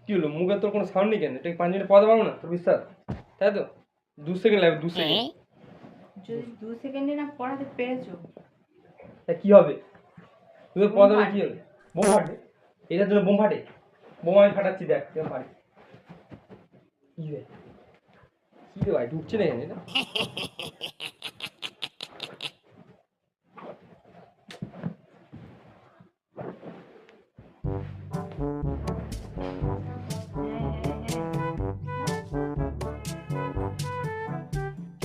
কি হলো মুখে তোর কোনো সাউন্ড নেই কেন? এটা 5 মিনিট পড়াতে পারবো না তোর বিশ্বাস? তাই তো 2 সেকেন্ড লাগবে 2 সেকেন্ড। যদি 2 সেকেন্ডে না পড়াতে পেরেছো তা কি হবে? তুই পড়াতে কি হবে? বোম ফাটবে। এটার জন্য বোম ফাটে। বোম আমি ফাটাচ্ছি দেখ কেমন ফাটে। কি রে? কি রে ভাই ঢুকছে না এখানে না?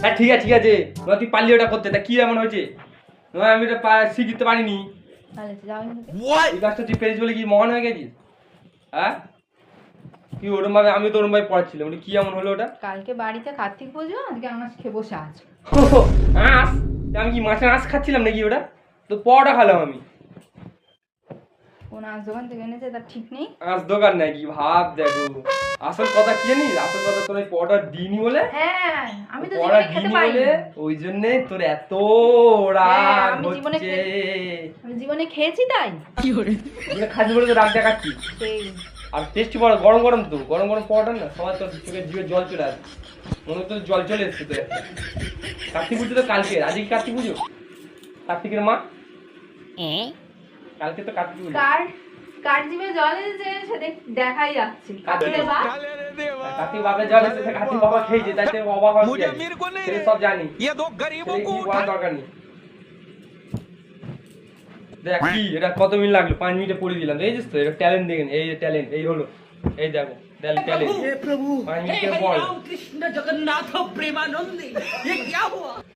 হ্যাঁ ঠিক আছে ঠিক আছে। তুই পারলি ওটা করতে, তা কি এমন হয়েছে? নয় আমি এটা শিখতে পারিনি। তাহলে যাও এখান থেকে। এই কাজটা তুই পেরেছিস বলে কি মহান হয়ে গেছিস? হ্যাঁ কি ওরম ভাবে আমি তো ওরম ভাবে পড়াচ্ছিলাম, ওটা কি এমন হলো ওটা? কালকে বাড়িতে কার্তিক পুজো, আজকে আনাজ খেয়ে বসে আছো। আঁশ? আমি কি মাছের আঁশ খাচ্ছিলাম নাকি ওটা? তো পরোটা খেলাম আমি। কোন আঁশ দোকান থেকে এনেছে তার ঠিক নেই। আঁশ দোকান নাকি ভাব দেখো। আসল কথা কি জানিস? আসল কথা তোর ওই পরোটা দিইনি বলে, হ্যাঁ আমি তো পরোটা জীবনে খেতে দিইনি পাইনি। বলে ওই জন্যে তোর এত হ্যাঁ, রাগ আমি জীবনে হচ্ছে। আমি জীবনে খেয়েছি তাই। কি করে? খাচ্ছি বলে তো রাগ দেখাচ্ছি। সেই আর টেস্টি পড়া গরম গরম তো গরম গরম পরোটা না সবার তো চোখে জিভে জল চলে আসে। মনে হচ্ছে জল চলে এসছে তো একটা। কার্তিক পুজো তো কালকে, আজকে কি কার্তিক পুজো? কার্তিকের মা কালকে তো কার্তিক পুজো। কার কার জিভে জল এসেছে সে দেখাই যাচ্ছে। কার্তিকের বাপ কার্তিক বাপের জল এসেছে, কার্তিক বাবা খেয়েছে তাই তো অবাক হচ্ছে। ছেলে সব জানি, ছেলে কি বলার দরকার নেই। দেখ কি এটা কত মিনিট লাগলো, 5 মিনিটে পড়ে দিলাম। এই তো এটা ট্যালেন্ট দেখেন, এই ট্যালেন্ট এই হলো, এই দেখো ট্যালেন্ট। 5 মিনিটে পড়। कृष्ण जगन्नाथ प्रेमानंदी ये क्या हुआ?